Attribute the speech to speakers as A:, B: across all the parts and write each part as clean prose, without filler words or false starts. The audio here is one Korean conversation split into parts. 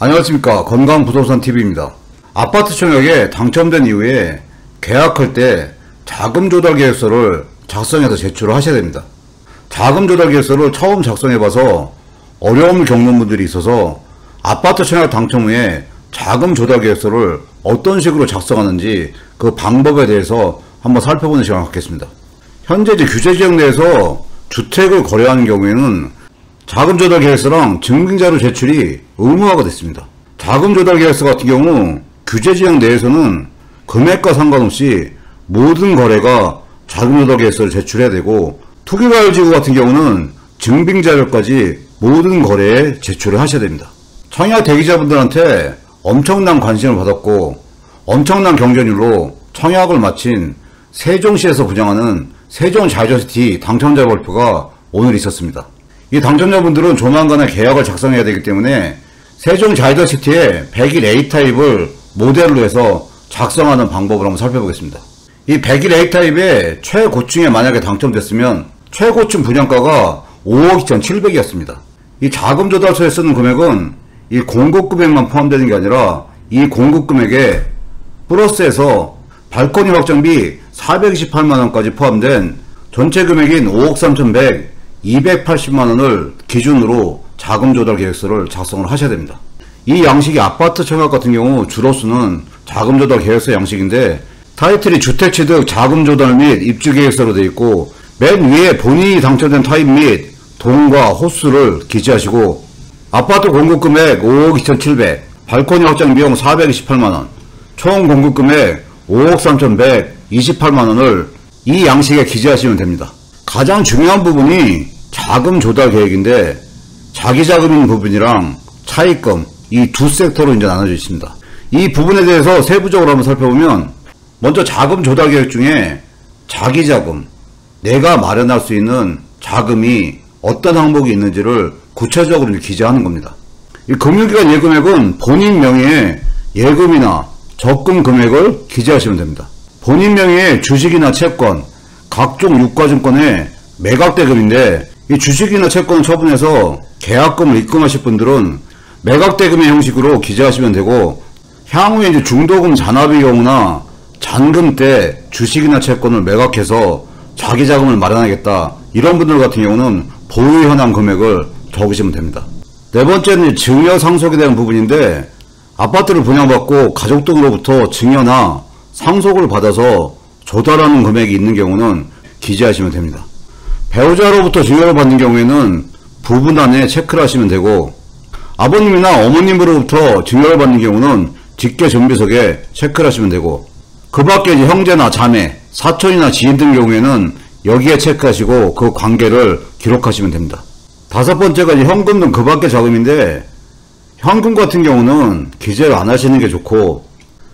A: 안녕하십니까. 건강부동산TV입니다. 아파트 청약에 당첨된 이후에 계약할 때 자금조달계획서를 작성해서 제출을 하셔야 됩니다. 자금조달계획서를 처음 작성해봐서 어려움을 겪는 분들이 있어서 아파트 청약 당첨 후에 자금조달계획서를 어떤 식으로 작성하는지 그 방법에 대해서 한번 살펴보는 시간을 갖겠습니다. 현재 규제지역 내에서 주택을 거래하는 경우에는 자금조달계획서랑 증빙자료 제출이 의무화가 됐습니다. 자금조달계획서 같은 경우 규제지역 내에서는 금액과 상관없이 모든 거래가 자금조달계획서를 제출해야 되고, 투기과열지구 같은 경우는 증빙자료까지 모든 거래에 제출을 하셔야 됩니다. 청약 대기자분들한테 엄청난 관심을 받았고 엄청난 경쟁률로 청약을 마친 세종시에서 분양하는 세종자이더시티 당첨자 발표가 오늘 있었습니다. 이 당첨자분들은 조만간에 계약을 작성해야 되기 때문에 세종자이더시티의 100일 A타입을 모델로 해서 작성하는 방법을 한번 살펴보겠습니다. 이 100일 A타입의 최고층에 만약에 당첨됐으면 최고층 분양가가 5억 2,700이었습니다. 이 자금조달서에 쓰는 금액은 이 공급금액만 포함되는 게 아니라 이 공급금액에 플러스해서 발코니 확장비 428만원까지 포함된 전체 금액인 5억 3,100, 280만원을 기준으로 자금조달계획서를 작성을 하셔야 됩니다. 이 양식이 아파트 청약 같은 경우 주로 쓰는 자금조달계획서 양식인데, 타이틀이 주택취득 자금조달 및 입주계획서로 되어 있고, 맨 위에 본인이 당첨된 타입 및 동과 호수를 기재하시고, 아파트 공급금액 5억 2,700, 발코니 확장 비용 428만원, 총 공급금액 5억 3,128만원을 이 양식에 기재하시면 됩니다. 가장 중요한 부분이 자금 조달 계획인데, 자기 자금인 부분이랑 차입금, 이 두 섹터로 이제 나눠져 있습니다. 이 부분에 대해서 세부적으로 한번 살펴보면, 먼저 자금 조달 계획 중에 자기 자금, 내가 마련할 수 있는 자금이 어떤 항목이 있는지를 구체적으로 기재하는 겁니다. 이 금융기관 예금액은 본인 명의의 예금이나 적금 금액을 기재하시면 됩니다. 본인 명의의 주식이나 채권, 각종 유가증권의 매각대금인데, 이 주식이나 채권을 처분해서 계약금을 입금하실 분들은 매각대금의 형식으로 기재하시면 되고, 향후에 이제 중도금 잔압의 경우나 잔금 때 주식이나 채권을 매각해서 자기 자금을 마련하겠다, 이런 분들 같은 경우는 보유 현황 금액을 적으시면 됩니다. 네 번째는 증여 상속에 대한 부분인데, 아파트를 분양받고 가족 등으로부터 증여나 상속을 받아서 조달하는 금액이 있는 경우는 기재하시면 됩니다. 배우자로부터 증여를 받는 경우에는 부분란에 체크를 하시면 되고, 아버님이나 어머님으로부터 증여를 받는 경우는 직계정비석에 체크를 하시면 되고, 그 밖에 이제 형제나 자매, 사촌이나 지인 등 경우에는 여기에 체크하시고 그 관계를 기록하시면 됩니다. 다섯 번째가 이제 현금 등 그 밖의 자금인데, 현금 같은 경우는 기재를 안 하시는 게 좋고,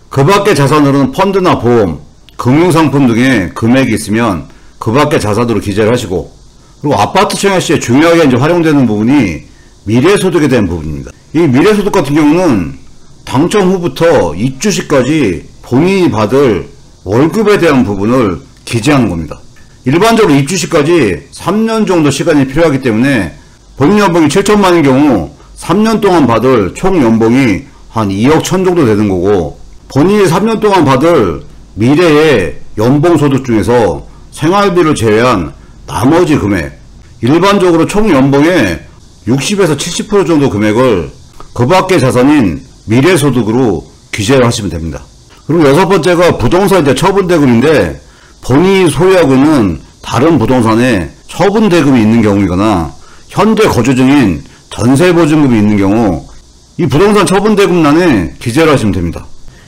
A: 그 밖의 자산으로는 펀드나 보험, 금융상품 등의 금액이 있으면 그 밖의 자산으로 기재를 하시고, 그리고 아파트 청약 시에 중요하게 이제 활용되는 부분이 미래소득에 대한 부분입니다. 이 미래소득 같은 경우는 당첨 후부터 입주 시까지 본인이 받을 월급에 대한 부분을 기재하는 겁니다. 일반적으로 입주 시까지 3년 정도 시간이 필요하기 때문에 본인 연봉이 7천만 원인 경우 3년 동안 받을 총 연봉이 한 2억 1천 정도 되는 거고, 본인이 3년 동안 받을 미래의 연봉소득 중에서 생활비를 제외한 나머지 금액, 일반적으로 총 연봉의 60에서 70% 정도 금액을 그 밖의 자산인 미래소득으로 기재를 하시면 됩니다. 그리고 여섯 번째가 부동산 이제 처분대금인데, 본인이 소유하고 있는 다른 부동산에 처분대금이 있는 경우이거나 현재 거주 중인 전세보증금이 있는 경우 이 부동산 처분대금란에 기재를 하시면 됩니다.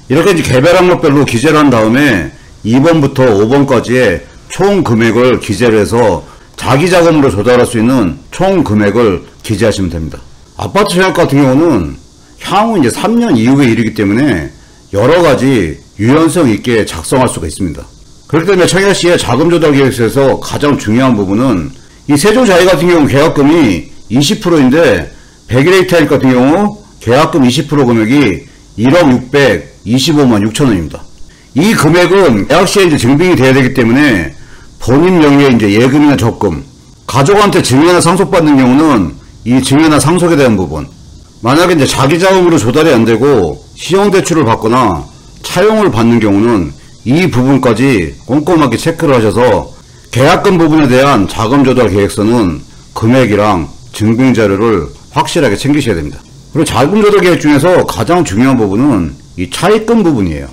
A: 이렇게 이제 개별 항목별로 기재를 한 다음에 2번부터 5번까지의 총 금액을 기재를 해서 자기 자금으로 조달할 수 있는 총 금액을 기재하시면 됩니다. 아파트 청약 같은 경우는 향후 이제 3년 이후의 일이기 때문에 여러 가지 유연성 있게 작성할 수가 있습니다. 그렇기 때문에 청약 시에 자금조달계획서에서 가장 중요한 부분은, 이 세종자이 같은 경우 계약금이 20%인데 100일 A타입 같은 경우 계약금 20% 금액이 1억 625만 6천 원입니다. 이 금액은 계약 시에 이제 증빙이 돼야 되기 때문에 본인 명의의 이제 예금이나 적금, 가족한테 증여나 상속받는 경우는 이 증여나 상속에 대한 부분, 만약에 이제 자기 자금으로 조달이 안 되고 신용대출을 받거나 차용을 받는 경우는 이 부분까지 꼼꼼하게 체크를 하셔서 계약금 부분에 대한 자금 조달 계획서는 금액이랑 증빙 자료를 확실하게 챙기셔야 됩니다. 그리고 자금 조달 계획 중에서 가장 중요한 부분은 이 차입금 부분이에요.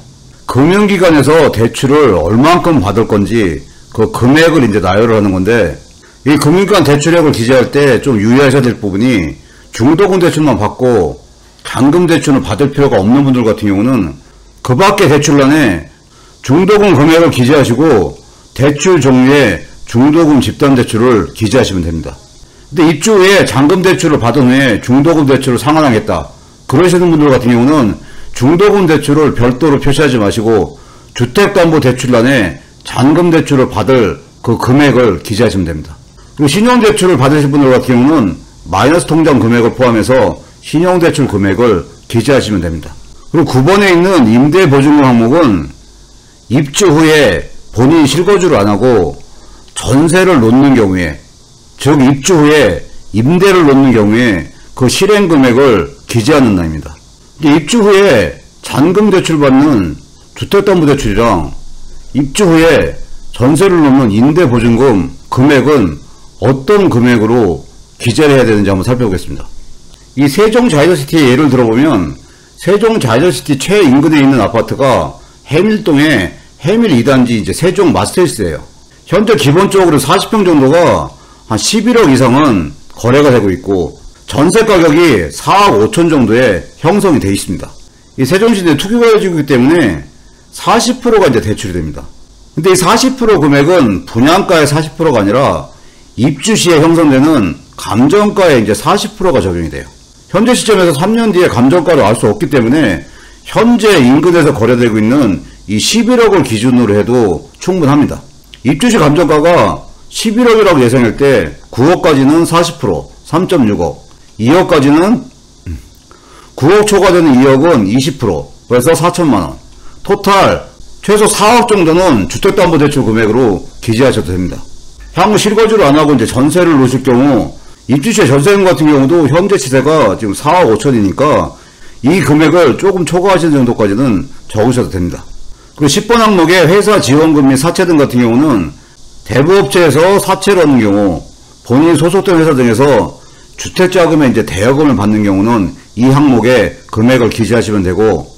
A: 금융기관에서 대출을 얼만큼 받을 건지 그 금액을 이제 나열을 하는 건데, 이 금융기관 대출액을 기재할 때 좀 유의하셔야 될 부분이 중도금 대출만 받고 잔금 대출을 받을 필요가 없는 분들 같은 경우는 그 밖에 대출란에 중도금 금액을 기재하시고 대출 종류에 중도금 집단 대출을 기재하시면 됩니다. 근데 입주 후에 잔금 대출을 받은 후에 중도금 대출을 상환하겠다 그러시는 분들 같은 경우는 중도금 대출을 별도로 표시하지 마시고 주택담보대출란에 잔금 대출을 받을 그 금액을 기재하시면 됩니다. 그리고 신용대출을 받으실 분들 같은 경우는 마이너스 통장 금액을 포함해서 신용대출 금액을 기재하시면 됩니다. 그리고 9번에 있는 임대보증금 항목은 입주 후에 본인이 실거주를 안하고 전세를 놓는 경우에, 즉 입주 후에 임대를 놓는 경우에 그 실행금액을 기재하는 날입니다. 입주 후에 잔금 대출 받는 주택담보대출이랑 입주 후에 전세를 놓는 임대보증금 금액은 어떤 금액으로 기재를 해야 되는지 한번 살펴보겠습니다. 이 세종자이더시티의 예를 들어보면 세종자이더시티 최인근에 있는 아파트가 해밀동의 해밀 2단지 이제 세종 마스터힐스예요. 현재 기본적으로 40평 정도가 한 11억 이상은 거래가 되고 있고 전세 가격이 4억 5천 정도에 형성이 되어 있습니다. 이 세종시내 투기과열지구이기 때문에 40%가 이제 대출이 됩니다. 근데 이 40% 금액은 분양가의 40%가 아니라 입주 시에 형성되는 감정가의 이제 40%가 적용이 돼요. 현재 시점에서 3년 뒤에 감정가를 알 수 없기 때문에 현재 인근에서 거래되고 있는 이 11억을 기준으로 해도 충분합니다. 입주 시 감정가가 11억이라고 예상할 때 9억까지는 40%, 3.6억, 2억까지는 9억 초과되는 2억은 20%, 그래서 4천만원. 토탈 최소 4억 정도는 주택담보대출 금액으로 기재하셔도 됩니다. 향후 실거주를 안하고 이제 전세를 놓으실 경우 입주시의 전세금 같은 경우도 현재 시세가 지금 4억 5천이니까 이 금액을 조금 초과하시는 정도까지는 적으셔도 됩니다. 그리고 10번 항목에 회사 지원금 및 사채 등 같은 경우는 대부업체에서 사채를 얻는 경우, 본인이 소속된 회사 등에서 주택자금의 이제 대여금을 받는 경우는 이 항목에 금액을 기재하시면 되고,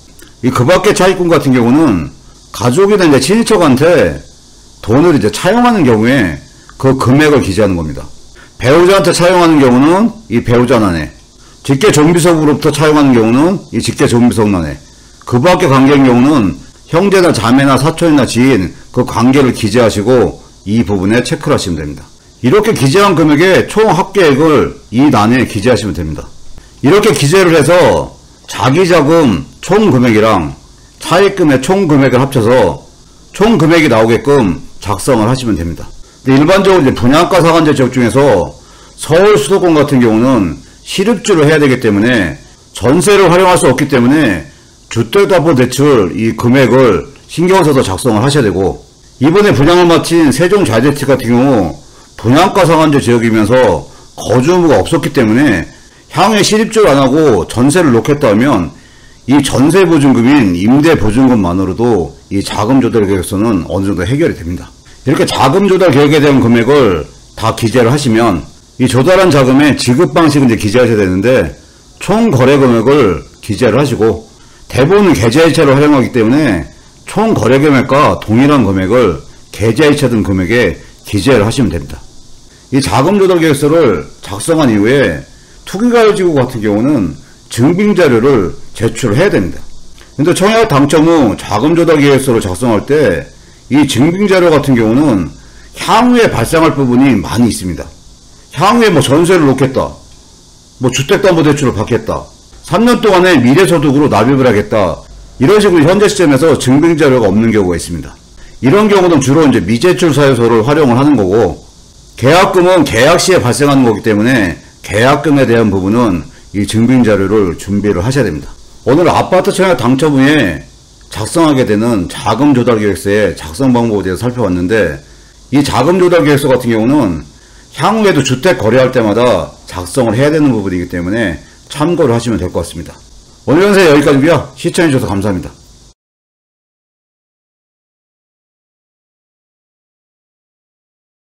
A: 그 밖에 차입금 같은 경우는 가족이나 이제 친인척한테 돈을 이제 차용하는 경우에 그 금액을 기재하는 겁니다. 배우자한테 차용하는 경우는 이 배우자난에, 직계존비속으로부터 차용하는 경우는 이 직계존비속난에, 그 밖에 관계인 경우는 형제나 자매나 사촌이나 지인 그 관계를 기재하시고 이 부분에 체크를 하시면 됩니다. 이렇게 기재한 금액의 총 합계액을 이 난에 기재하시면 됩니다. 이렇게 기재를 해서 자기자금 총 금액이랑 차입금의 총 금액을 합쳐서 총 금액이 나오게끔 작성을 하시면 됩니다. 근데 일반적으로 이제 분양가 상한제 지역 중에서 서울 수도권 같은 경우는 실입주를 해야 되기 때문에 전세를 활용할 수 없기 때문에 주택담보대출 이 금액을 신경 써서 작성을 하셔야 되고, 이번에 분양을 마친 세종자이더시티 같은 경우 분양가 상한제 지역이면서 거주 의무가 없었기 때문에 향후에 실입주를 안하고 전세를 놓겠다 하면 이 전세보증금인 임대보증금만으로도 이 자금조달 계획서는 어느 정도 해결이 됩니다. 이렇게 자금조달 계획에 대한 금액을 다 기재를 하시면 이 조달한 자금의 지급 방식은 이제 기재하셔야 되는데 총 거래 금액을 기재를 하시고, 대부분은 계좌이체를 활용하기 때문에 총 거래 금액과 동일한 금액을 계좌이체 등 금액에 기재를 하시면 됩니다. 이 자금조달 계획서를 작성한 이후에 투기과열지구 같은 경우는 증빙자료를 제출을 해야 됩니다. 근데 청약 당첨 후 자금조달 계획서를 작성할 때 이 증빙자료 같은 경우는 향후에 발생할 부분이 많이 있습니다. 향후에 뭐 전세를 놓겠다, 뭐 주택담보대출을 받겠다, 3년 동안에 미래소득으로 납입을 하겠다, 이런 식으로 현재 시점에서 증빙자료가 없는 경우가 있습니다. 이런 경우는 주로 이제 미제출 사유서를 활용을 하는 거고, 계약금은 계약 시에 발생하는 거기 때문에 계약금에 대한 부분은 이 증빙자료를 준비를 하셔야 됩니다. 오늘 아파트 청약 당첨 후에 작성하게 되는 자금조달계획서의 작성 방법에 대해서 살펴봤는데, 이 자금조달계획서 같은 경우는 향후에도 주택 거래할 때마다 작성을 해야 되는 부분이기 때문에 참고를 하시면 될 것 같습니다. 오늘 영상 여기까지고요. 시청해주셔서 감사합니다.